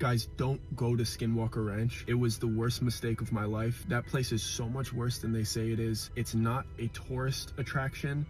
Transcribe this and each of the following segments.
Guys, don't go to Skinwalker Ranch. It was the worst mistake of my life. That place is so much worse than they say it is. It's not a tourist attraction.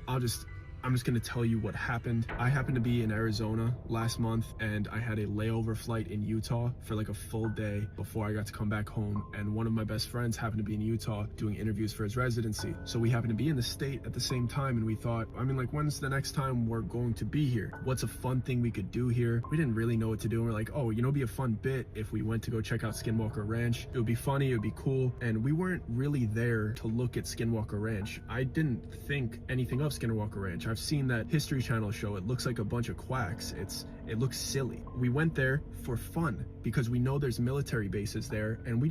I'm just gonna tell you what happened. I happened to be in Arizona last month and I had a layover flight in Utah for like a full day before I got to come back home. And one of my best friends happened to be in Utah doing interviews for his residency. So we happened to be in the state at the same time and we thought, I mean, like, when's the next time we're going to be here? What's a fun thing we could do here? We didn't really know what to do. And we're like, oh, you know, it'd be a fun bit if we went to go check out Skinwalker Ranch. It would be funny, it would be cool. And we weren't really there to look at Skinwalker Ranch. I didn't think anything of Skinwalker Ranch. I've seen that History Channel show. It looks like a bunch of quacks. It looks silly. We went there for fun because we know there's military bases there and we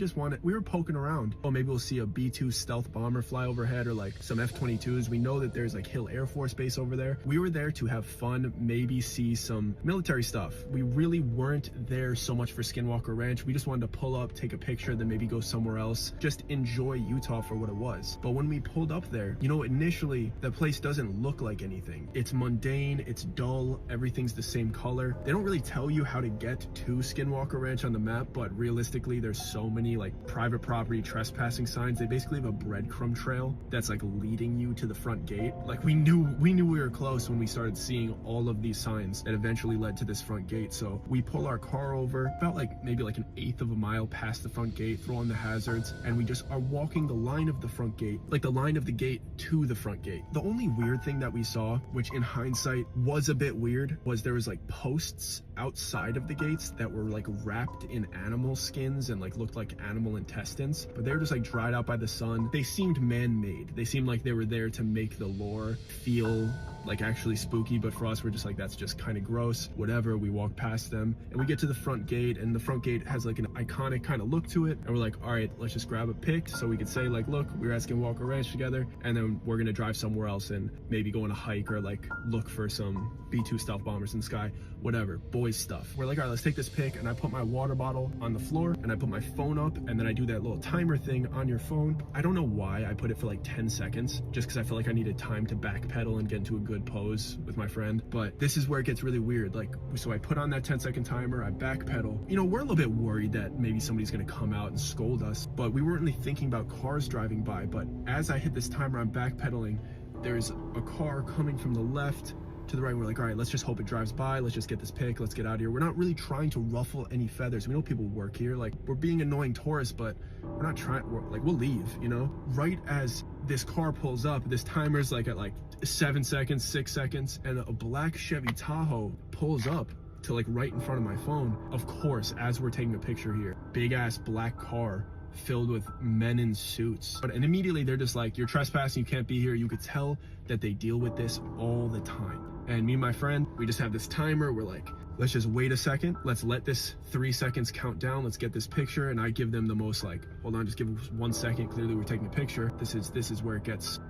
were poking around. Oh, maybe we'll see a B-2 stealth bomber fly overhead or like some F-22s. We know that there's like Hill Air Force Base over there. We were there to have fun, maybe see some military stuff. We really weren't there so much for Skinwalker Ranch. We just wanted to pull up, take a picture, then maybe go somewhere else. Just enjoy Utah for what it was. But when we pulled up there, you know, initially the place doesn't look like anything. It's mundane, it's dull, everything's the same color. They don't really tell you how to get to Skinwalker Ranch on the map, but realistically there's so many like private property trespassing signs. They basically have a breadcrumb trail that's like leading you to the front gate. Like we knew we were close when we started seeing all of these signs that eventually led to this front gate. So we pull our car over about like maybe like an eighth of a mile past the front gate, throw on the hazards, and we just are walking the line of the front gate, like the line of the gate to the front gate. The only weird thing that we saw, which in hindsight was a bit weird, was there was like posts outside of the gates that were like wrapped in animal skins and like looked like animal intestines, but they were just like dried out by the sun. They seemed man-made. They seemed like they were there to make the lore feel like actually spooky, but for us we're just like, that's just kind of gross. Whatever. We walk past them and we get to the front gate, and the front gate has like an iconic kind of look to it, and we're like, all right, let's just grab a pic so we could say like, look, we were at Skinwalker Ranch together, and then we're gonna drive somewhere else and maybe go on a hike or like look for some B-2 stealth bombers in the sky, whatever, boys stuff. We're like, all right, let's take this pic, and I put my water bottle on the floor and I put my phone up, and then I do that little timer thing on your phone. I don't know why I put it for like 10 seconds, just because I felt like I needed time to backpedal and get into a good pose with my friend. But this is where it gets really weird. Like, so I put on that 10-second timer, I backpedal. You know, we're a little bit worried that maybe somebody's gonna come out and scold us, but we weren't really thinking about cars driving by. But as I hit this timer, I'm backpedaling, there's a car coming from the left to the right. We're like, all right, let's just hope it drives by. Let's just get this pic. Let's get out of here. We're not really trying to ruffle any feathers. We know people work here. Like, we're being annoying tourists, but we're not trying. We'll leave, you know? Right as this car pulls up, this timer's like at like 7 seconds, 6 seconds, and a black Chevy Tahoe pulls up to like right in front of my phone. Of course, as we're taking a picture here, big ass black car filled with men in suits. And immediately they're just like, you're trespassing, you can't be here. You could tell that they deal with this all the time. And me and my friend, we just have this timer. We're like, let's just wait a second. Let's let this 3 seconds count down. Let's get this picture. And I give them the most like, hold on, just give us 1 second. Clearly we're taking a picture. This is where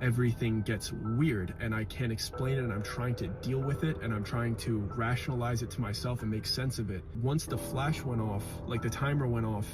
everything gets weird, and I can't explain it, and I'm trying to deal with it, and I'm trying to rationalize it to myself and make sense of it. Once the flash went off, like the timer went off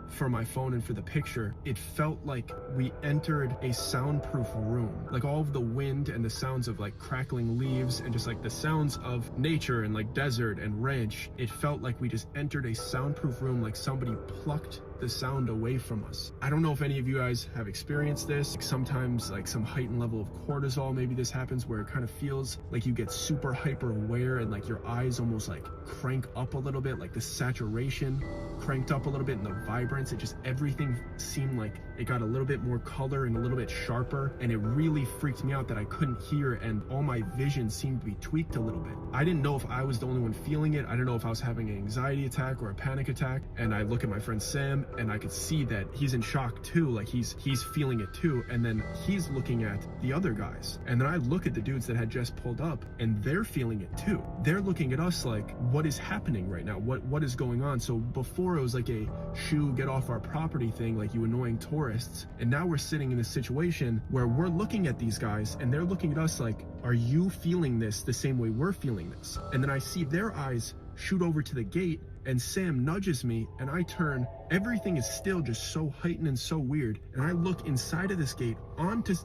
for my phone and for the picture, it felt like we entered a soundproof room. Like all of the wind and the sounds of like crackling leaves and just like the sounds of nature and like desert and ranch, it felt like we just entered a soundproof room, like somebody plucked the sound away from us. I don't know if any of you guys have experienced this. Like sometimes like some heightened level of cortisol, maybe this happens, where it kind of feels like you get super hyper aware and like your eyes almost like crank up a little bit, like the saturation cranked up a little bit, and the vibrance, it just, everything seemed like it got a little bit more color and a little bit sharper, and it really freaked me out that I couldn't hear, and all my vision seemed to be tweaked a little bit. I didn't know if I was the only one feeling it. I don't know if I was having an anxiety attack or a panic attack. And I look at my friend Sam, and I could see that he's in shock too, like he's feeling it too, and then he's looking at the other guys, and then I look at the dudes that had just pulled up, and they're feeling it too. They're looking at us like, what is happening right now? What is going on? So before it was like a shoo, get off our property thing, like you annoying tourists, and now we're sitting in a situation where we're looking at these guys and they're looking at us like, are you feeling this the same way we're feeling this? And then I see their eyes shoot over to the gate, and Sam nudges me, and I turn. Everything is still just so heightened and so weird, and I look inside of this gate onto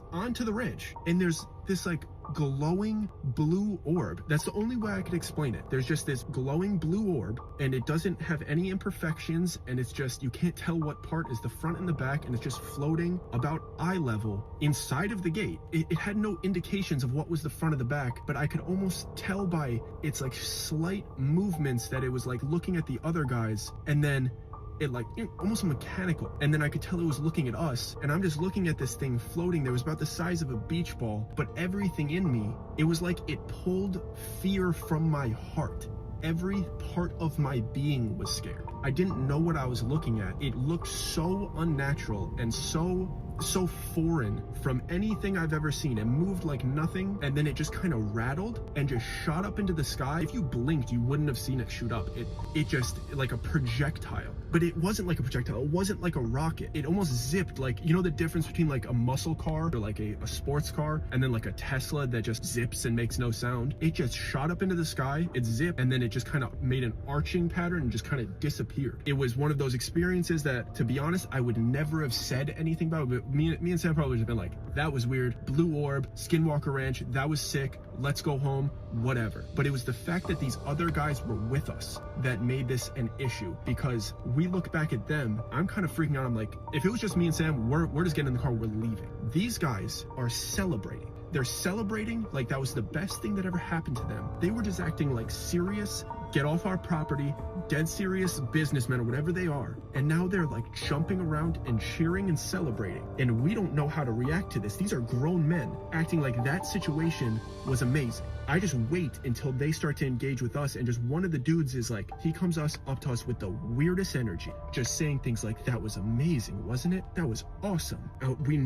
the ranch, and there's this like glowing blue orb. That's the only way I could explain it. There's just this glowing blue orb, and it doesn't have any imperfections, and it's just, you can't tell what part is the front and the back, and it's just floating about eye level inside of the gate. It had no indications of what was the front of the back, but I could almost tell by its like slight movements that it was like looking at the other guys, and then it like almost mechanical, and then I could tell it was looking at us, and I'm just looking at this thing floating there. It was about the size of a beach ball, but everything in me, it was like it pulled fear from my heart. Every part of my being was scared. I didn't know what I was looking at. It looked so unnatural and so foreign from anything I've ever seen. It moved like nothing, and then it just kind of rattled and just shot up into the sky. If you blinked, you wouldn't have seen it shoot up. It just like a projectile. But it wasn't like a projectile. It wasn't like a rocket. It almost zipped, like, you know the difference between like a muscle car or like a sports car, and then like a Tesla that just zips and makes no sound. It just shot up into the sky, it zipped, and then it just kind of made an arching pattern and just kind of disappeared. It was one of those experiences that, to be honest, I would never have said anything about, but me and Sam probably would have been like, that was weird, blue orb, Skinwalker Ranch, that was sick, let's go home, whatever. But it was the fact that these other guys were with us that made this an issue, because we look back at them, I'm kind of freaking out. I'm like, if it was just me and Sam, we're just getting in the car, we're leaving. These guys are celebrating. They're celebrating like that was the best thing that ever happened to them. They were just acting like serious, get off our property, dead serious businessmen or whatever they are. And now they're like jumping around and cheering and celebrating. And we don't know how to react to this. These are grown men acting like that situation was amazing. I just wait until they start to engage with us, and just one of the dudes is like, he comes up to us with the weirdest energy, just saying things like, that was amazing, wasn't it? That was awesome. We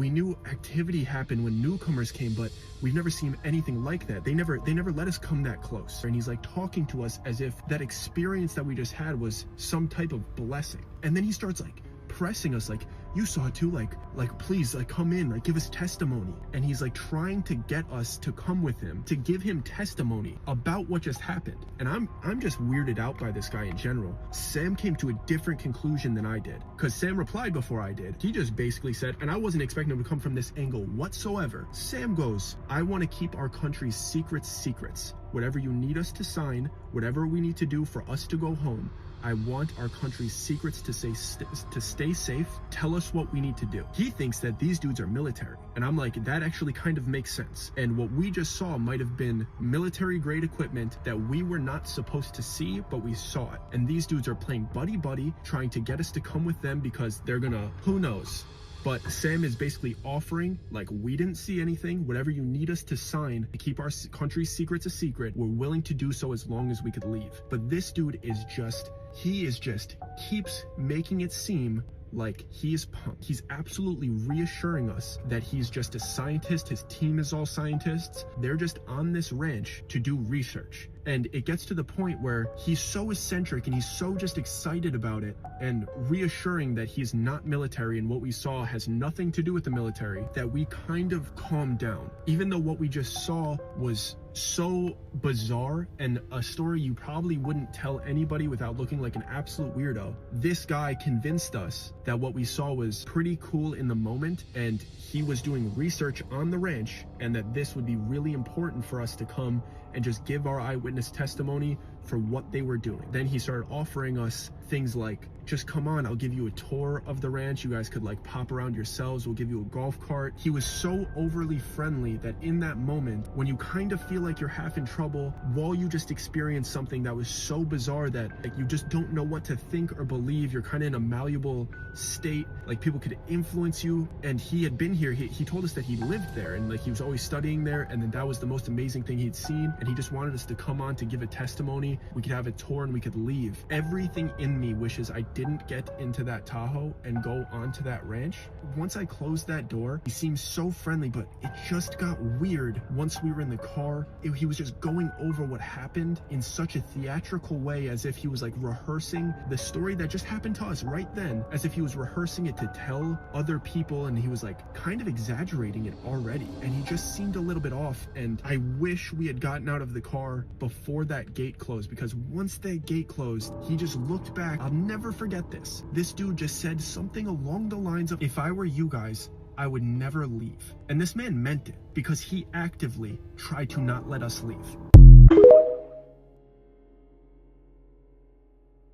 knew activity happened when newcomers came, but we've never seen anything like that. They never let us come that close. And he's like talking to us as if that experience that we just had was some type of blessing. And then he starts like pressing us, like, you saw it too, like please, like, come in, like, give us testimony. And he's like trying to get us to come with him, to give him testimony about what just happened. And I'm just weirded out by this guy in general. Sam came to a different conclusion than I did, because Sam replied before I did. He just basically said, and I wasn't expecting him to come from this angle whatsoever. Sam goes, I want to keep our country's secrets. Whatever you need us to sign, whatever we need to do for us to go home, I want our country's secrets to stay safe. Tell us what we need to do. He thinks that these dudes are military. And I'm like, that actually kind of makes sense. And what we just saw might have been military grade equipment that we were not supposed to see, but we saw it. And these dudes are playing buddy, trying to get us to come with them because they're gonna, who knows? But Sam is basically offering, like, we didn't see anything. Whatever you need us to sign to keep our country's secrets a secret, we're willing to do so as long as we could leave. But this dude is just, keeps making it seem like he is pumped. He's absolutely reassuring us that he's just a scientist. His team is all scientists. They're just on this ranch to do research. And it gets to the point where he's so eccentric and he's so just excited about it and reassuring that he's not military and what we saw has nothing to do with the military, that we kind of calmed down. Even though what we just saw was so bizarre and a story you probably wouldn't tell anybody without looking like an absolute weirdo, this guy convinced us that what we saw was pretty cool in the moment, and he was doing research on the ranch, and that this would be really important for us to come and just give our eyewitness testimony for what they were doing. Then he started offering us things like, just come on, I'll give you a tour of the ranch. You guys could like pop around yourselves. We'll give you a golf cart. He was so overly friendly that in that moment, when you kind of feel like you're half in trouble, while you just experienced something that was so bizarre that like you just don't know what to think or believe, you're kind of in a malleable state, like people could influence you. And he had been here. He told us that he lived there and like he was always studying there, and then that was the most amazing thing he'd seen, and he just wanted us to come on to give a testimony. We could have a tour and we could leave. Everything in me wishes I didn't get into that Tahoe and go onto that ranch. Once I closed that door, he seemed so friendly, but it just got weird once we were in the car. He was just going over what happened in such a theatrical way, as if he was like rehearsing the story that just happened to us right then, as if he was rehearsing it to tell other people, and he was like kind of exaggerating it already, and he just seemed a little bit off. And I wish we had gotten out of the car before that gate closed, because once that gate closed, he just looked back. I'll never forget this. This dude just said something along the lines of, if I were you guys, I would never leave. And this man meant it, because he actively tried to not let us leave.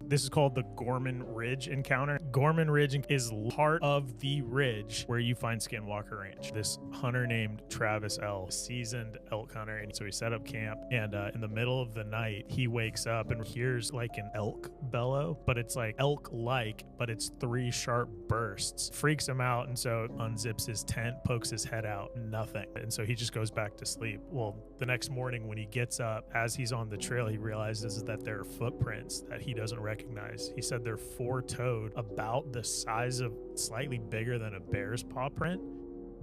This is called the Gorman Ridge encounter. Gorman Ridge is part of the ridge where you find Skinwalker Ranch. This hunter named Travis L., seasoned elk hunter, and so he set up camp, and in the middle of the night, he wakes up and hears like an elk bellow, but it's like elk-like, but it's 3 sharp bursts. Freaks him out, and so unzips his tent, pokes his head out, nothing. And so he just goes back to sleep. Well, the next morning when he gets up, as he's on the trail, he realizes that there are footprints that he doesn't recognize. He said they're 4-toed, about the size of, slightly bigger than a bear's paw print,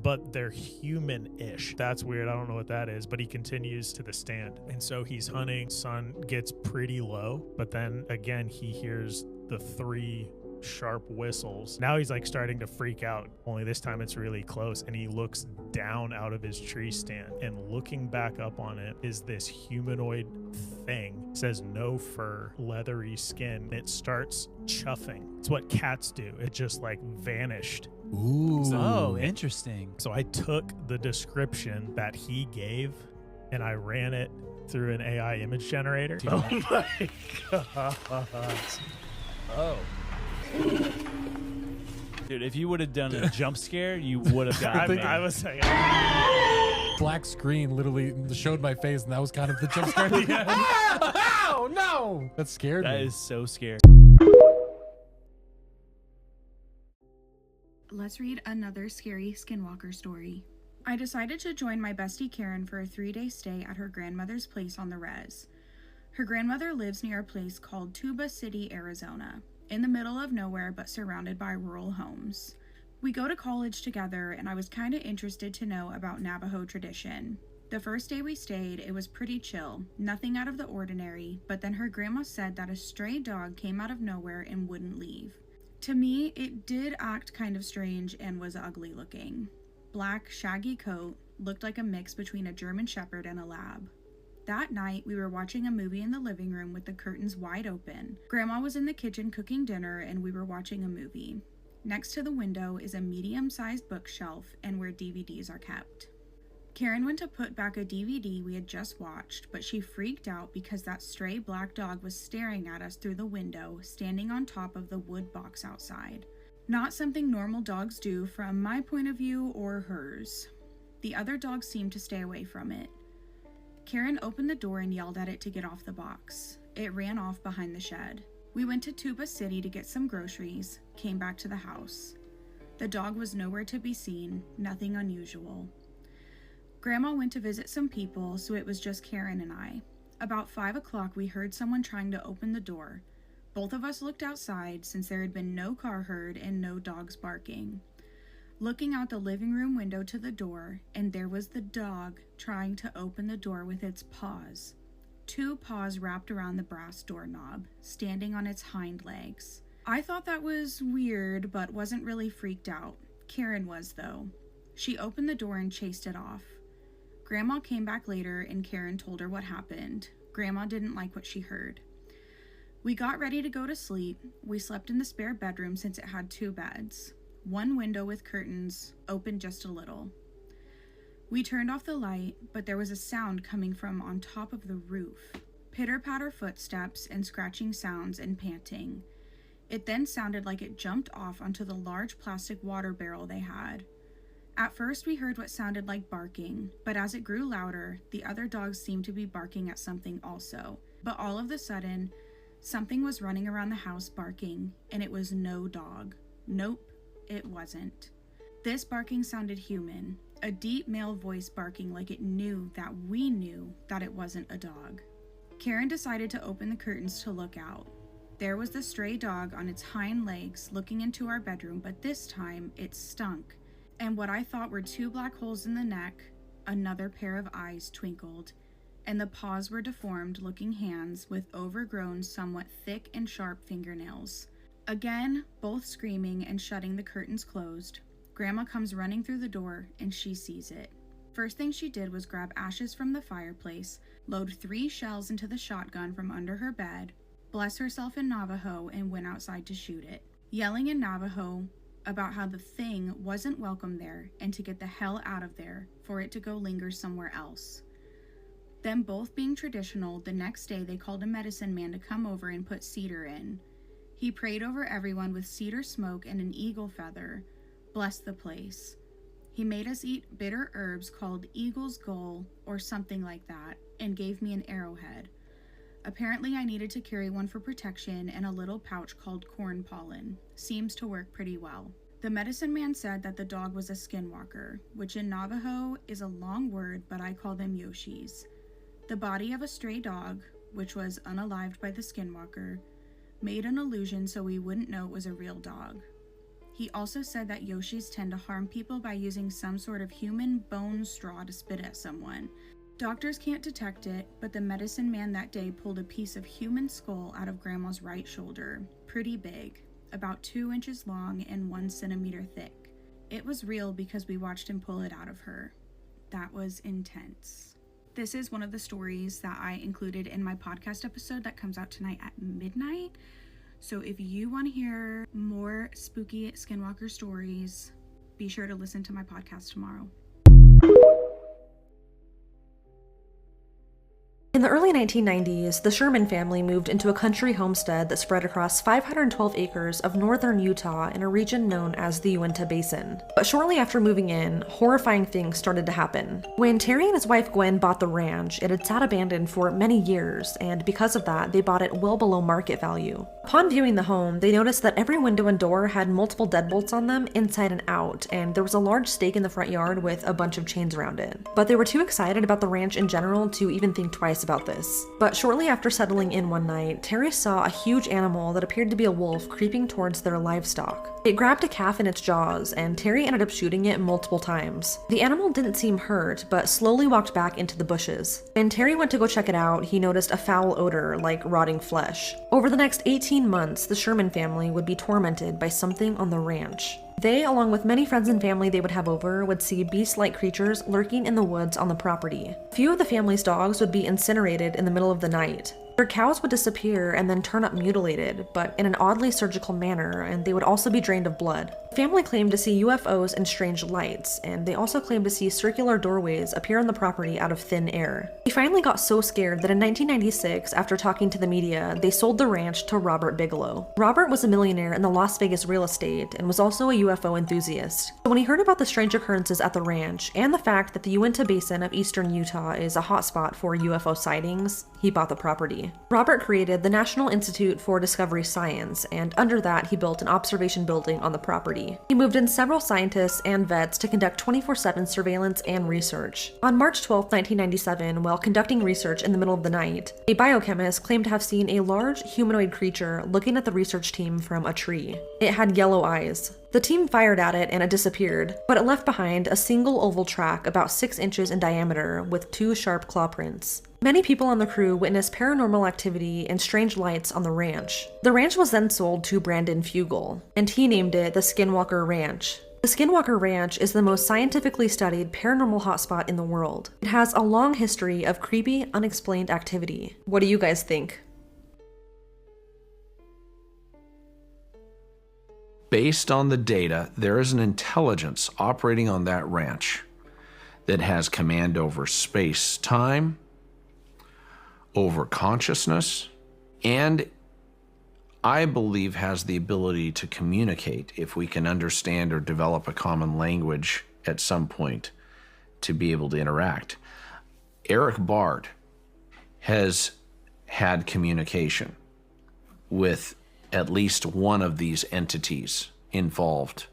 but they're human-ish. That's weird. I don't know what that is, but he continues to the stand. And so he's hunting. Sun gets pretty low, but then again, he hears the 3 sharp whistles. Now he's like starting to freak out, only this time it's really close, and he looks down out of his tree stand, and looking back up on it is this humanoid thing. It says no fur, leathery skin. It starts chuffing. It's what cats do. It just like vanished. Ooh. Oh, interesting. So I took the description that he gave and I ran it through an AI image generator. Dude. Oh my god. Oh. Dude, if you would have done a jump scare, you would have gotten me. I was like, black screen literally showed my face, and that was kind of the jump scare at the end. Oh, no! That scared me. That is so scary. Let's read another scary Skinwalker story. I decided to join my bestie Karen for a 3-day stay at her grandmother's place on the res. Her grandmother lives near a place called Tuba City, Arizona, in the middle of nowhere but surrounded by rural homes. We go to college together, and I was kind of interested to know about Navajo tradition. The first day we stayed, it was pretty chill, nothing out of the ordinary, but then her grandma said that a stray dog came out of nowhere and wouldn't leave. To me, it did act kind of strange and was ugly looking. Black, shaggy coat, looked like a mix between a German Shepherd and a lab. That night, we were watching a movie in the living room with the curtains wide open. Grandma was in the kitchen cooking dinner, and we were watching a movie. Next to the window is a medium-sized bookshelf and where DVDs are kept. Karen went to put back a DVD we had just watched, but she freaked out because that stray black dog was staring at us through the window, standing on top of the wood box outside. Not something normal dogs do from my point of view or hers. The other dogs seemed to stay away from it. Karen opened the door and yelled at it to get off the box. It ran off behind the shed. We went to Tuba City to get some groceries, came back to the house. The dog was nowhere to be seen, nothing unusual. Grandma went to visit some people, so it was just Karen and I. About 5 o'clock, we heard someone trying to open the door. Both of us looked outside since there had been no car heard and no dogs barking. Looking out the living room window to the door, and there was the dog trying to open the door with its paws. 2 paws wrapped around the brass doorknob, standing on its hind legs. I thought that was weird, but wasn't really freaked out. Karen was, though. She opened the door and chased it off. Grandma came back later, and Karen told her what happened. Grandma didn't like what she heard. We got ready to go to sleep. We slept in the spare bedroom since it had 2 beds. One window with curtains, open just a little. We turned off the light, but there was a sound coming from on top of the roof. Pitter-patter footsteps and scratching sounds and panting. It then sounded like it jumped off onto the large plastic water barrel they had. At first we heard what sounded like barking, but as it grew louder, the other dogs seemed to be barking at something also. But all of a sudden, something was running around the house barking, and it was no dog. Nope. It wasn't. This barking sounded human, a deep male voice barking like it knew that we knew that it wasn't a dog. Karen decided to open the curtains to look out. There was the stray dog on its hind legs looking into our bedroom, but this time it stunk, and what I thought were 2 black holes in the neck, another pair of eyes twinkled, and the paws were deformed looking hands with overgrown, somewhat thick and sharp fingernails. Again, both screaming and shutting the curtains closed. Grandma comes running through the door, and she sees it. First thing she did was grab ashes from the fireplace, load 3 shells into the shotgun from under her bed, bless herself in Navajo, and went outside to shoot it. Yelling in Navajo, about how the thing wasn't welcome there and to get the hell out of there for it to go linger somewhere else. Them both being traditional, the next day they called a medicine man to come over and put cedar in. He prayed over everyone with cedar smoke and an eagle feather, blessed the place. He made us eat bitter herbs called eagle's gull or something like that, and gave me an arrowhead. Apparently I needed to carry one for protection and a little pouch called corn pollen. Seems to work pretty well. The medicine man said that the dog was a skinwalker, which in Navajo is a long word, but I call them Yoshis. The body of a stray dog, which was unalived by the skinwalker, made an illusion so we wouldn't know it was a real dog. He also said that Yoshis tend to harm people by using some sort of human bone straw to spit at someone. Doctors can't detect it, but the medicine man that day pulled a piece of human skull out of Grandma's right shoulder, pretty big, about 2 inches long and 1 centimeter thick. It was real because we watched him pull it out of her. That was intense. This is one of the stories that I included in my podcast episode that comes out tonight at midnight. So if you want to hear more spooky skinwalker stories, be sure to listen to my podcast tomorrow. In the early 1990s, the Sherman family moved into a country homestead that spread across 512 acres of northern Utah in a region known as the Uinta Basin. But shortly after moving in, horrifying things started to happen. When Terry and his wife Gwen bought the ranch, it had sat abandoned for many years, and because of that, they bought it well below market value. Upon viewing the home, they noticed that every window and door had multiple deadbolts on them inside and out, and there was a large stake in the front yard with a bunch of chains around it. But they were too excited about the ranch in general to even think twice about this. But shortly after settling in one night, Terry saw a huge animal that appeared to be a wolf creeping towards their livestock. It grabbed a calf in its jaws, and Terry ended up shooting it multiple times. The animal didn't seem hurt, but slowly walked back into the bushes. When Terry went to go check it out, he noticed a foul odor like rotting flesh. Over the next 18 months, the Sherman family would be tormented by something on the ranch. They, along with many friends and family they would have over, would see beast-like creatures lurking in the woods on the property. A few of the family's dogs would be incinerated in the middle of the night. Their cows would disappear and then turn up mutilated, but in an oddly surgical manner, and they would also be drained of blood. The family claimed to see UFOs and strange lights, and they also claimed to see circular doorways appear on the property out of thin air. They finally got so scared that in 1996, after talking to the media, they sold the ranch to Robert Bigelow. Robert was a millionaire in the Las Vegas real estate and was also a UFO enthusiast. So when he heard about the strange occurrences at the ranch and the fact that the Uinta Basin of eastern Utah is a hotspot for UFO sightings, he bought the property. Robert created the National Institute for Discovery Science, and under that he built an observation building on the property. He moved in several scientists and vets to conduct 24/7 surveillance and research. On March 12, 1997, while conducting research in the middle of the night, a biochemist claimed to have seen a large humanoid creature looking at the research team from a tree. It had yellow eyes. The team fired at it and it disappeared, but it left behind a single oval track about 6 inches in diameter with 2 sharp claw prints. Many people on the crew witnessed paranormal activity and strange lights on the ranch. The ranch was then sold to Brandon Fugel, and he named it the Skinwalker Ranch. The Skinwalker Ranch is the most scientifically studied paranormal hotspot in the world. It has a long history of creepy, unexplained activity. What do you guys think? Based on the data, there is an intelligence operating on that ranch that has command over space, time, over consciousness, and I believe has the ability to communicate if we can understand or develop a common language at some point to be able to interact. Eric Bard has had communication with at least one of these entities involved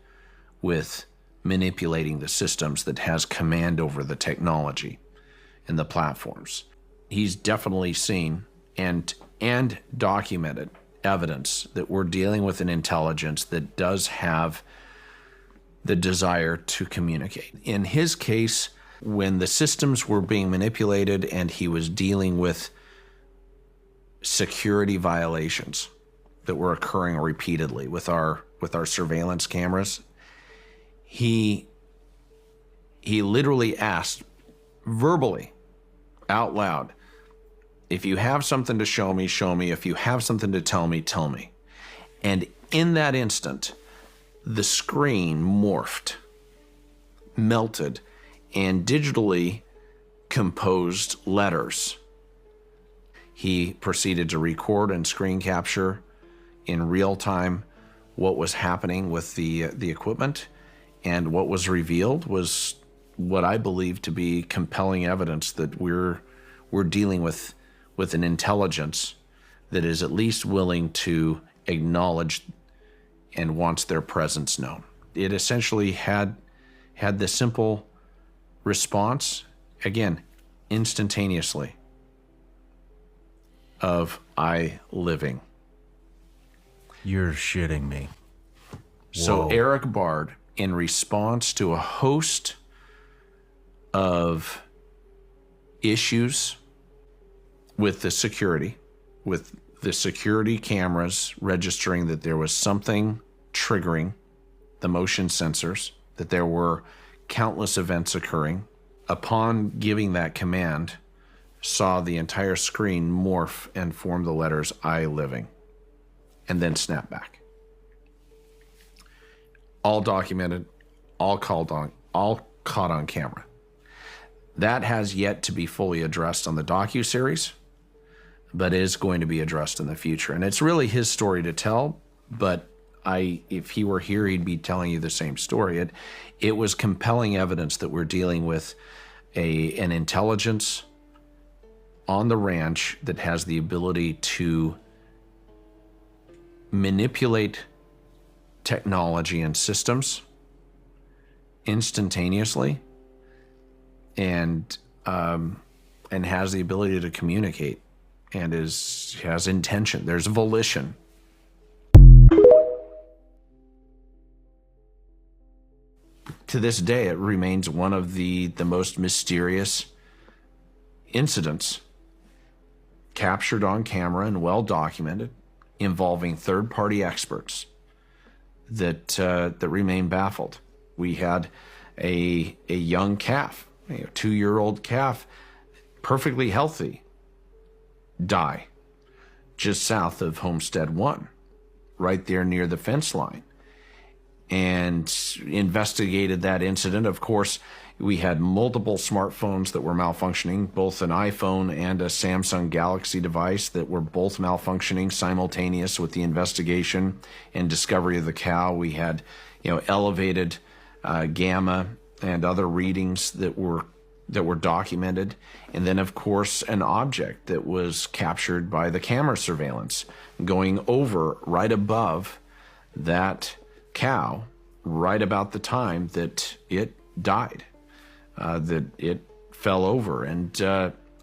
with manipulating the systems that has command over the technology and the platforms. He's definitely seen and documented evidence that we're dealing with an intelligence that does have the desire to communicate. In his case, when the systems were being manipulated and he was dealing with security violations that were occurring repeatedly with our surveillance cameras, he literally asked verbally out loud, if you have something to show me, show me. If you have something to tell me, tell me. And in that instant, the screen morphed, melted, and digitally composed letters. He proceeded to record and screen capture in real time what was happening with the equipment, and what was revealed was what I believe to be compelling evidence that we're dealing with an intelligence that is at least willing to acknowledge and wants their presence known. It essentially had the simple response, again, instantaneously, of I living. You're shitting me. So Whoa. Eric Bard, in response to a host of issues with the security cameras registering that there was something triggering the motion sensors, that there were countless events occurring, upon giving that command, saw the entire screen morph and form the letters I living, and then snap back. All documented, all caught on camera. That has yet to be fully addressed on the docuseries, but is going to be addressed in the future. And it's really his story to tell, but if he were here, he'd be telling you the same story. It was compelling evidence that we're dealing with an intelligence on the ranch that has the ability to manipulate technology and systems instantaneously, and has the ability to communicate, and has intention. There's volition. To this day, it remains one of the most mysterious incidents captured on camera and well documented, involving third-party experts that remain baffled. We had a young calf, a 2-year-old calf, perfectly healthy, die just south of Homestead 1, right there near the fence line, and investigated that incident. Of course, we had multiple smartphones that were malfunctioning, both an iPhone and a Samsung Galaxy device that were both malfunctioning simultaneous with the investigation and discovery of the cow. We had, elevated gamma and other readings that were documented. And then, of course, an object that was captured by the camera surveillance going over right above that cow right about the time that it died, that it fell over. And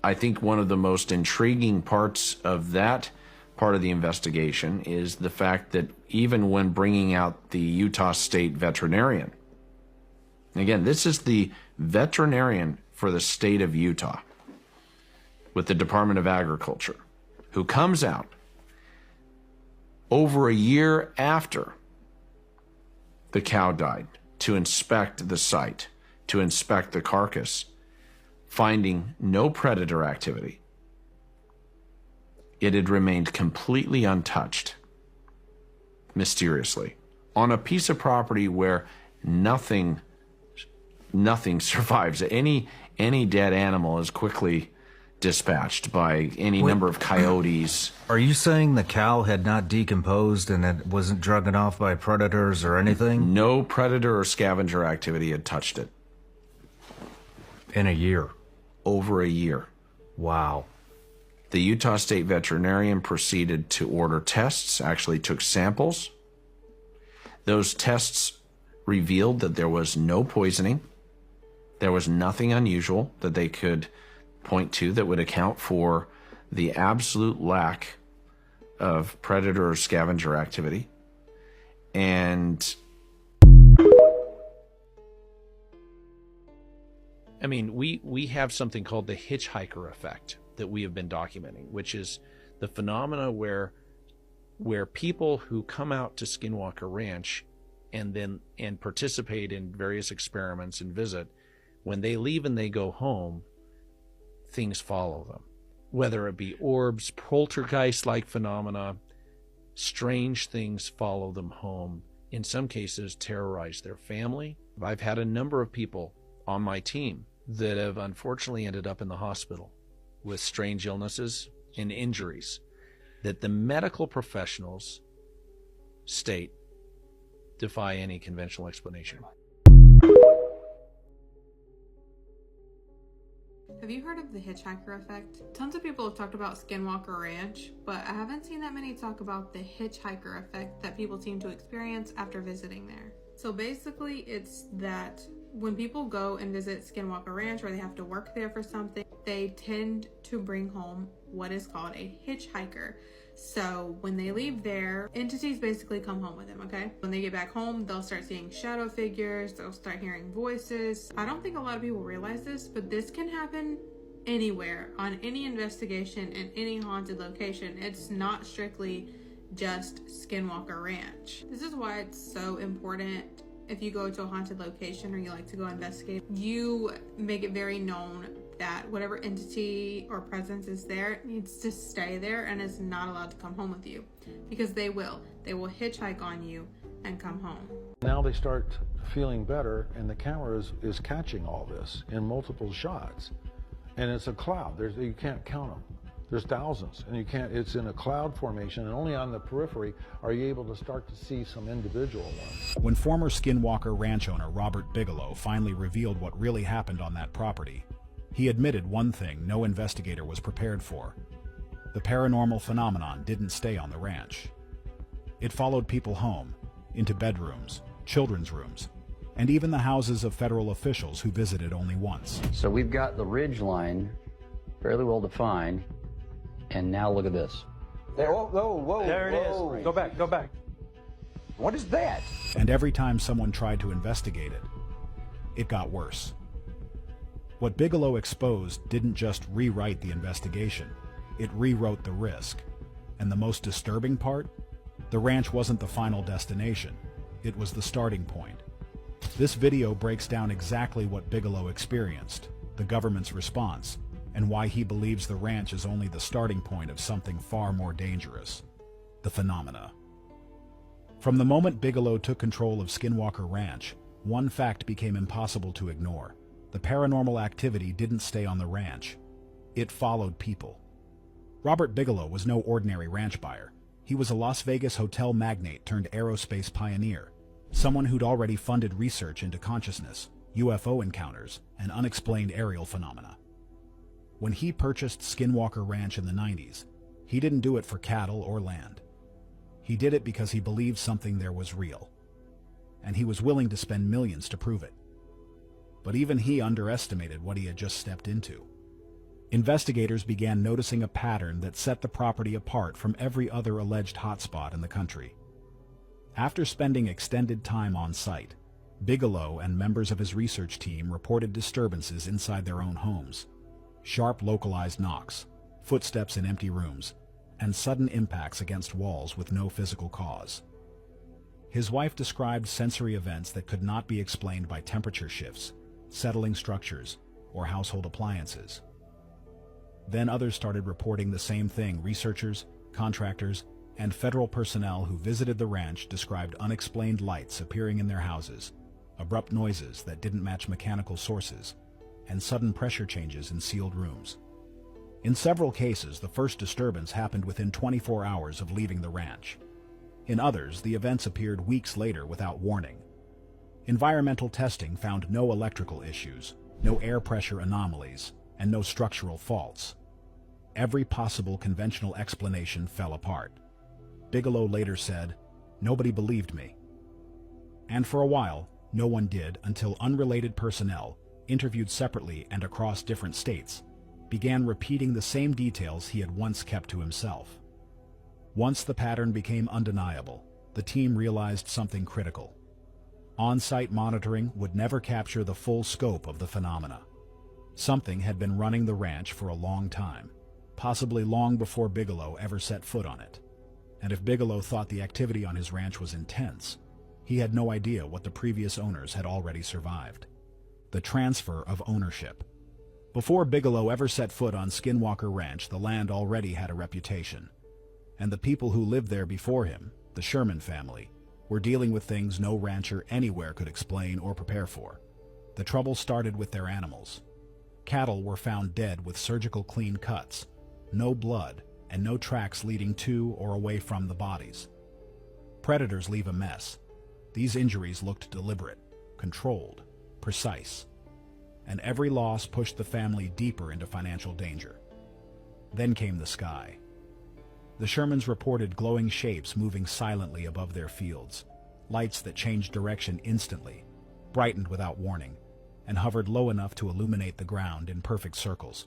I think one of the most intriguing parts of that part of the investigation is the fact that even when bringing out the Utah State veterinarian, again, this is the veterinarian for the state of Utah with the Department of Agriculture, who comes out over a year after the cow died to inspect the site, to inspect the carcass, finding no predator activity. It had remained completely untouched, mysteriously, on a piece of property where nothing survives. Any dead animal is quickly dispatched by any number of coyotes. Are you saying the cow had not decomposed and it wasn't drugged off by predators or anything? No predator or scavenger activity had touched it. In a year? Over a year. Wow. The Utah State veterinarian proceeded to order tests, actually took samples. Those tests revealed that there was no poisoning. There was nothing unusual that they could point to that would account for the absolute lack of predator or scavenger activity. And I mean, we have something called the hitchhiker effect that we have been documenting, which is the phenomena where people who come out to Skinwalker Ranch and participate in various experiments and visit, when they leave and they go home, things follow them, whether it be orbs, poltergeist-like phenomena. Strange things follow them home in some cases terrorize their family. I've had a number of people on my team that have unfortunately ended up in the hospital with strange illnesses and injuries that the medical professionals state defy any conventional explanation. Have you heard of the hitchhiker effect? Tons of people have talked about Skinwalker Ranch, but I haven't seen that many talk about the hitchhiker effect that people seem to experience after visiting there. So basically, it's that when people go and visit Skinwalker Ranch or they have to work there for something, they tend to bring home what is called a hitchhiker. So when they leave there, entities basically come home with them, okay? When they get back home, they'll start seeing shadow figures, they'll start hearing voices. I don't think a lot of people realize this, but this can happen anywhere, on any investigation, in any haunted location. It's not strictly just Skinwalker Ranch. This is why it's so important, if you go to a haunted location or you like to go investigate, you make it very known that whatever entity or presence is there needs to stay there and is not allowed to come home with you, because they will hitchhike on you and come home. Now they start feeling better, and the camera is catching all this in multiple shots, and it's a cloud. You can't count them. There's thousands, and it's in a cloud formation, and only on the periphery are you able to start to see some individual ones. When former Skinwalker Ranch owner Robert Bigelow finally revealed what really happened on that property, he admitted one thing no investigator was prepared for. The paranormal phenomenon didn't stay on the ranch. It followed people home, into bedrooms, children's rooms, and even the houses of federal officials who visited only once. So we've got the ridge line fairly well defined, and now look at this. Whoa, there it is. Go back. What is that? And every time someone tried to investigate it, it got worse. What Bigelow exposed didn't just rewrite the investigation, it rewrote the risk. And the most disturbing part? The ranch wasn't the final destination, it was the starting point. This video breaks down exactly what Bigelow experienced, the government's response, and why he believes the ranch is only the starting point of something far more dangerous: the phenomena. From the moment Bigelow took control of Skinwalker Ranch, one fact became impossible to ignore. The paranormal activity didn't stay on the ranch. It followed people. Robert Bigelow was no ordinary ranch buyer. He was a Las Vegas hotel magnate turned aerospace pioneer, someone who'd already funded research into consciousness, UFO encounters, and unexplained aerial phenomena. When he purchased Skinwalker Ranch in the 90s, he didn't do it for cattle or land. He did it because he believed something there was real, and he was willing to spend millions to prove it. But even he underestimated what he had just stepped into. Investigators began noticing a pattern that set the property apart from every other alleged hotspot in the country. After spending extended time on site, Bigelow and members of his research team reported disturbances inside their own homes: sharp localized knocks, footsteps in empty rooms, and sudden impacts against walls with no physical cause. His wife described sensory events that could not be explained by temperature shifts, settling structures, or household appliances. Then others started reporting the same thing. Researchers, contractors, and federal personnel who visited the ranch described unexplained lights appearing in their houses, abrupt noises that didn't match mechanical sources, and sudden pressure changes in sealed rooms. In several cases, the first disturbance happened within 24 hours of leaving the ranch. In others, the events appeared weeks later without warning. Environmental testing found no electrical issues, no air pressure anomalies, and no structural faults. Every possible conventional explanation fell apart. Bigelow later said, "Nobody believed me." And for a while, no one did, until unrelated personnel, interviewed separately and across different states, began repeating the same details he had once kept to himself. Once the pattern became undeniable, the team realized something critical. On-site monitoring would never capture the full scope of the phenomena. Something had been running the ranch for a long time, possibly long before Bigelow ever set foot on it. And if Bigelow thought the activity on his ranch was intense, he had no idea what the previous owners had already survived: the transfer of ownership. Before Bigelow ever set foot on Skinwalker Ranch, the land already had a reputation, and the people who lived there before him, the Sherman family, We're dealing with things no rancher anywhere could explain or prepare for. The trouble started with their animals. Cattle were found dead with surgical clean cuts, no blood, and no tracks leading to or away from the bodies. Predators leave a mess. These injuries looked deliberate, controlled, precise, and every loss pushed the family deeper into financial danger. Then came the sky. The Shermans reported glowing shapes moving silently above their fields, lights that changed direction instantly, brightened without warning, and hovered low enough to illuminate the ground in perfect circles.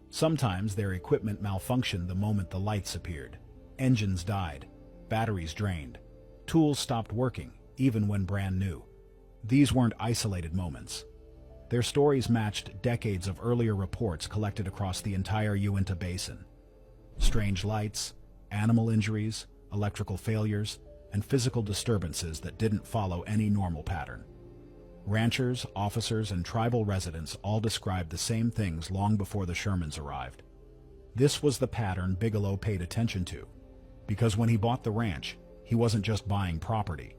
Sometimes their equipment malfunctioned the moment the lights appeared. Engines died, batteries drained, tools stopped working, even when brand new. These weren't isolated moments. Their stories matched decades of earlier reports collected across the entire Uinta Basin. Strange lights, animal injuries, electrical failures, and physical disturbances that didn't follow any normal pattern. Ranchers, officers, and tribal residents all described the same things long before the Shermans arrived. This was the pattern Bigelow paid attention to, because when he bought the ranch, he wasn't just buying property.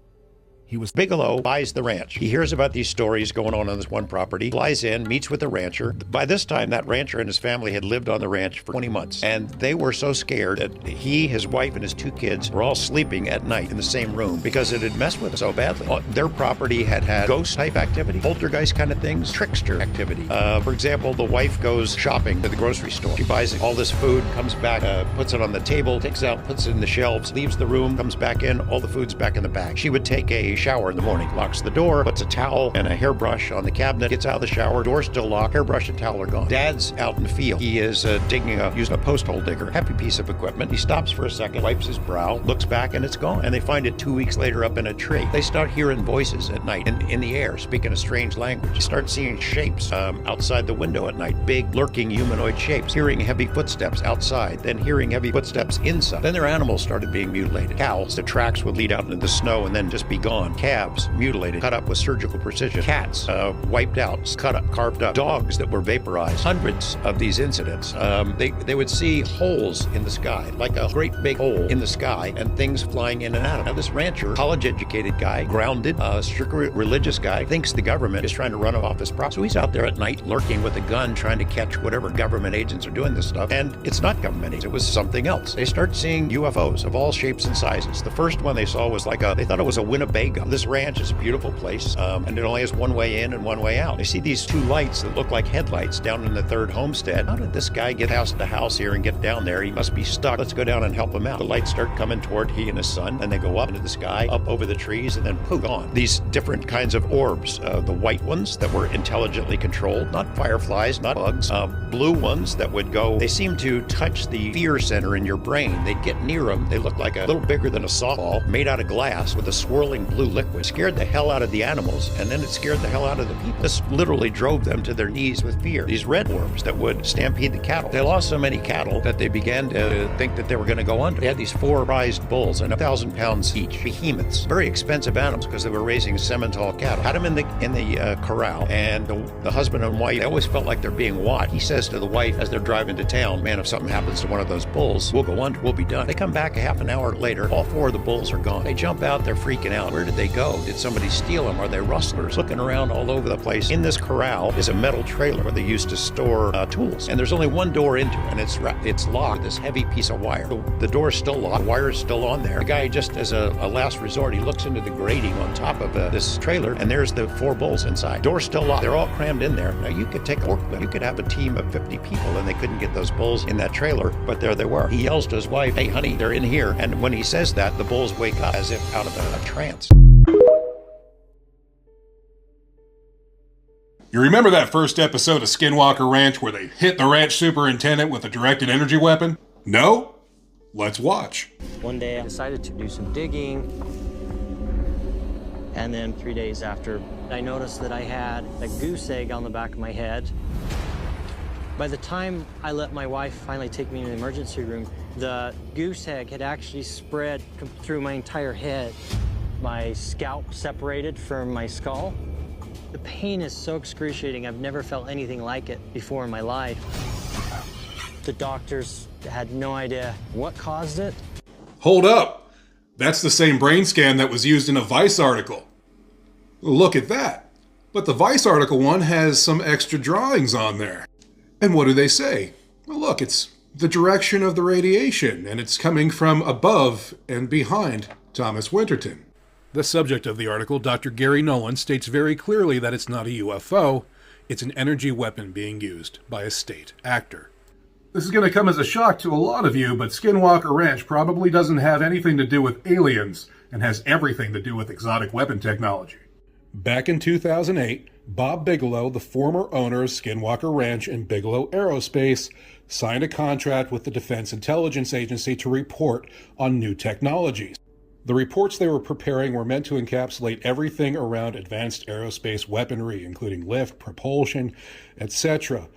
Bigelow buys the ranch. He hears about these stories going on this one property, flies in, meets with the rancher. By this time, that rancher and his family had lived on the ranch for 20 months, and they were so scared that he, his wife, and his 2 kids were all sleeping at night in the same room because it had messed with them so badly. Their property had ghost-type activity, poltergeist kind of things, trickster activity. For example, the wife goes shopping to the grocery store. She buys all this food, comes back, puts it on the table, takes out, puts it in the shelves, leaves the room, comes back in, all the food's back in the bag. She would take a shower in the morning, locks the door, puts a towel and a hairbrush on the cabinet, gets out of the shower, door's still locked, hairbrush and towel are gone. Dad's out in the field. He is using a post hole digger, heavy piece of equipment. He stops for a second, wipes his brow, looks back, and it's gone. And they find it 2 weeks later up in a tree. They start hearing voices at night in the air, speaking a strange language. They start seeing shapes outside the window at night, big lurking humanoid shapes, hearing heavy footsteps outside, then hearing heavy footsteps inside. Then their animals started being mutilated. Cows, the tracks would lead out into the snow and then just be gone. Calves, mutilated, cut up with surgical precision. Cats, wiped out, cut up, carved up. Dogs that were vaporized. Hundreds of these incidents. They would see holes in the sky, like a great big hole in the sky, and things flying in and out. Now this rancher, college-educated guy, grounded, strictly religious guy, thinks the government is trying to run him off his property. So he's out there at night lurking with a gun, trying to catch whatever government agents are doing this stuff. And it's not government agents, it was something else. They start seeing UFOs of all shapes and sizes. The first one they saw was they thought it was a Winnebago. This ranch is a beautiful place, and it only has one way in and one way out. They see these 2 lights that look like headlights down in the 3rd homestead. How did this guy get house to house here and get down there? He must be stuck. Let's go down and help him out. The lights start coming toward he and his son, and they go up into the sky, up over the trees, and then poof, gone. These different kinds of orbs, the white ones that were intelligently controlled, not fireflies, not bugs, blue ones that would go, they seem to touch the fear center in your brain. They'd get near them. They look like a little bigger than a softball, made out of glass with a swirling blue liquid. Scared the hell out of the animals, and then it scared the hell out of the people. This literally drove them to their knees with fear. These red worms that would stampede the cattle. They lost so many cattle that they began to think that they were going to go under. They had these 4 prized bulls, and 1,000 pounds each, behemoths, very expensive animals because they were raising Simmental cattle. Had them in the corral, and the husband and wife, they always felt like they're being watched. He says to the wife as they're driving to town, man, if something happens to one of those bulls, we'll go under, we'll be done. They come back a half an hour later, all 4 of the bulls are gone. They jump out, they're freaking out. Where did they go? Did somebody steal them? Are they rustlers? Looking around all over the place. In this corral is a metal trailer where they used to store tools, and there's only one door into it, and it's locked with this heavy piece of wire. The door's still locked, the wire is still on there. The guy, just as a last resort, he looks into the grating on top of this trailer, and there's the 4 bulls inside. Door's still locked. They're all crammed in there. Now you could take a forklift. You could have a team of 50 people, and they couldn't get those bulls in that trailer, but there they were. He yells to his wife, "Hey, honey, they're in here." And when he says that, the bulls wake up as if out of a trance. You remember that first episode of Skinwalker Ranch where they hit the ranch superintendent with a directed energy weapon? No? Let's watch. One day I decided to do some digging, and then 3 days after, I noticed that I had a goose egg on the back of my head. By the time I let my wife finally take me to the emergency room, the goose egg had actually spread through my entire head. My scalp separated from my skull. The pain is so excruciating. I've never felt anything like it before in my life. The doctors had no idea what caused it. Hold up. That's the same brain scan that was used in a Vice article. Look at that. But the Vice article one has some extra drawings on there. And what do they say? Well, look, it's the direction of the radiation, and it's coming from above and behind Thomas Winterton. The subject of the article, Dr. Gary Nolan, states very clearly that it's not a UFO, it's an energy weapon being used by a state actor. This is going to come as a shock to a lot of you, but Skinwalker Ranch probably doesn't have anything to do with aliens and has everything to do with exotic weapon technology. Back in 2008, Bob Bigelow, the former owner of Skinwalker Ranch and Bigelow Aerospace, signed a contract with the Defense Intelligence Agency to report on new technologies. The reports they were preparing were meant to encapsulate everything around advanced aerospace weaponry, including lift, propulsion, etc.,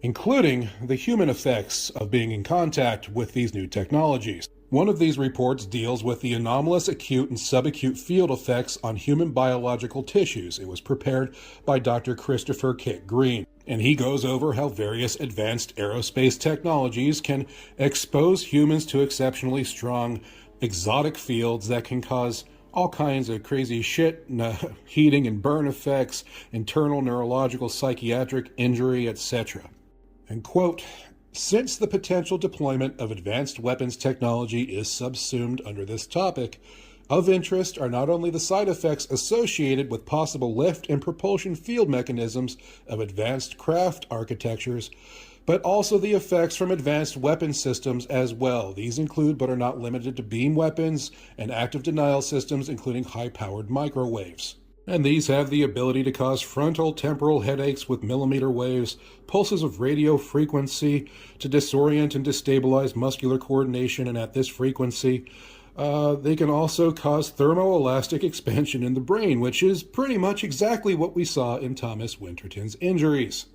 including the human effects of being in contact with these new technologies. One of these reports deals with the anomalous acute and subacute field effects on human biological tissues. It was prepared by Dr. Christopher Kit Green, and he goes over how various advanced aerospace technologies can expose humans to exceptionally strong exotic fields that can cause all kinds of crazy shit, heating and burn effects, internal neurological psychiatric injury, etc. And quote, since the potential deployment of advanced weapons technology is subsumed under this topic, of interest are not only the side effects associated with possible lift and propulsion field mechanisms of advanced craft architectures, but also the effects from advanced weapon systems as well. These include, but are not limited to, beam weapons and active denial systems, including high-powered microwaves. And these have the ability to cause frontal temporal headaches with millimeter waves, pulses of radio frequency to disorient and destabilize muscular coordination, and at this frequency, they can also cause thermoelastic expansion in the brain, which is pretty much exactly what we saw in Thomas Winterton's injuries.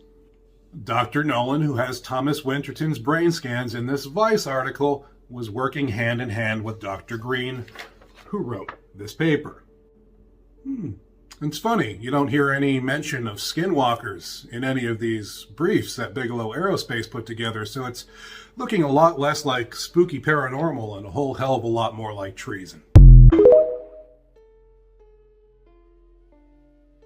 Dr. Nolan, who has Thomas Winterton's brain scans in this Vice article, was working hand in hand with Dr. Green, who wrote this paper. It's funny, you don't hear any mention of skinwalkers in any of these briefs that Bigelow Aerospace put together, so it's looking a lot less like spooky paranormal and a whole hell of a lot more like treason.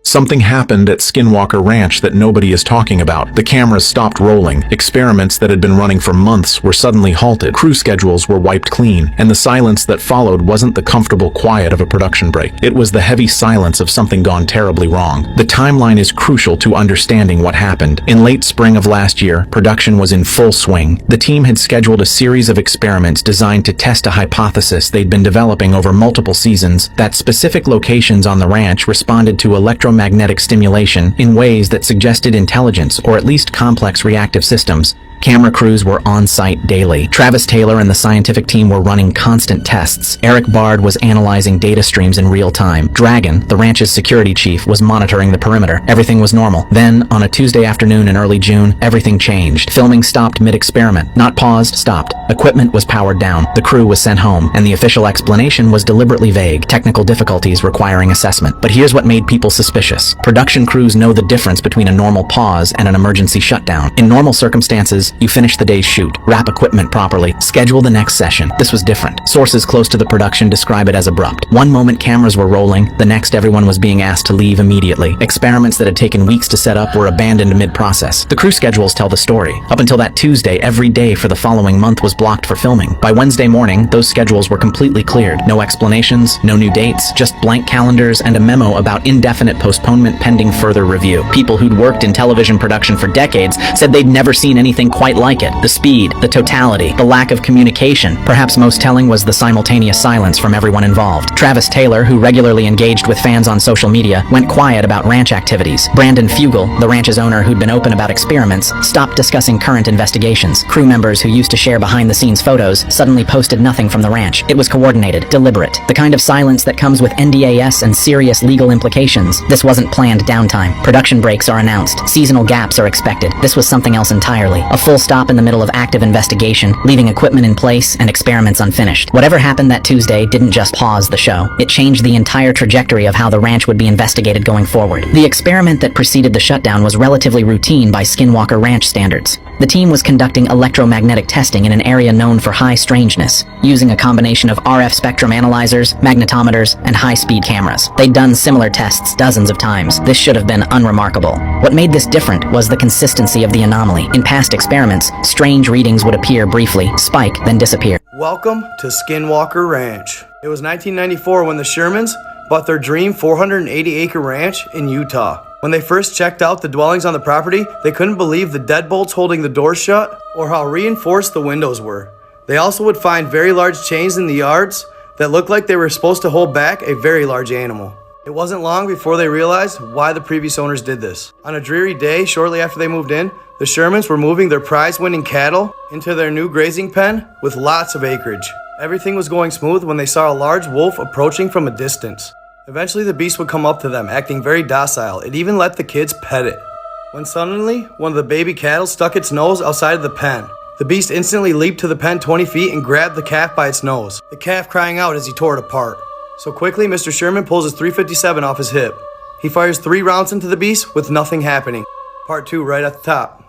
Something happened at Skinwalker Ranch that nobody is talking about. The cameras stopped rolling. Experiments that had been running for months were suddenly halted. Crew schedules were wiped clean, and the silence that followed wasn't the comfortable quiet of a production break. It was the heavy silence of something gone terribly wrong. The timeline is crucial to understanding what happened. In late spring of last year, production was in full swing. The team had scheduled a series of experiments designed to test a hypothesis they'd been developing over multiple seasons, that specific locations on the ranch responded to electromagnetic stimulation in ways that suggested intelligence or at least complex reactive systems. Camera crews were on site daily. Travis Taylor and the scientific team were running constant tests. Eric Bard was analyzing data streams in real time. Dragon, the ranch's security chief, was monitoring the perimeter. Everything was normal. Then, on a Tuesday afternoon in early June, everything changed. Filming stopped mid-experiment. Not paused, stopped. Equipment was powered down. The crew was sent home, and the official explanation was deliberately vague. Technical difficulties requiring assessment. But here's what made people suspicious. Production crews know the difference between a normal pause and an emergency shutdown. In normal circumstances, you finish the day's shoot, wrap equipment properly, schedule the next session. This was different. Sources close to the production describe it as abrupt. One moment cameras were rolling, the next everyone was being asked to leave immediately. Experiments that had taken weeks to set up were abandoned mid-process. The crew schedules tell the story. Up until that Tuesday, every day for the following month was blocked for filming. By Wednesday morning, those schedules were completely cleared. No explanations, no new dates, just blank calendars and a memo about indefinite postponement pending further review. People who'd worked in television production for decades said they'd never seen anything quite like it. The speed, the totality, the lack of communication. Perhaps most telling was the simultaneous silence from everyone involved. Travis Taylor, who regularly engaged with fans on social media, went quiet about ranch activities. Brandon Fugel, the ranch's owner who'd been open about experiments, stopped discussing current investigations. Crew members who used to share behind-the-scenes photos suddenly posted nothing from the ranch. It was coordinated, deliberate. The kind of silence that comes with NDAS and serious legal implications. This wasn't planned downtime. Production breaks are announced. Seasonal gaps are expected. This was something else entirely. A full stop in the middle of active investigation, leaving equipment in place and experiments unfinished. Whatever happened that Tuesday didn't just pause the show. It changed the entire trajectory of how the ranch would be investigated going forward. The experiment that preceded the shutdown was relatively routine by Skinwalker Ranch standards. The team was conducting electromagnetic testing in an area known for high strangeness, using a combination of RF spectrum analyzers, magnetometers, and high-speed cameras. They'd done similar tests dozens of times. This should have been unremarkable. What made this different was the consistency of the anomaly. In past experiments, strange readings would appear briefly, spike, then disappear. Welcome to Skinwalker Ranch. It was 1994 when the Shermans bought their dream 480-acre ranch in Utah. When they first checked out the dwellings on the property, they couldn't believe the deadbolts holding the doors shut or how reinforced the windows were. They also would find very large chains in the yards that looked like they were supposed to hold back a very large animal. It wasn't long before they realized why the previous owners did this. On a dreary day shortly after they moved in, the Shermans were moving their prize-winning cattle into their new grazing pen with lots of acreage. Everything was going smooth when they saw a large wolf approaching from a distance. Eventually the beast would come up to them, acting very docile. It even let the kids pet it. When suddenly, one of the baby cattle stuck its nose outside of the pen. The beast instantly leaped to the pen 20 feet and grabbed the calf by its nose, the calf crying out as he tore it apart. So quickly, Mr. Sherman pulls his .357 off his hip. He fires 3 rounds into the beast with nothing happening. Part 2 right at the top.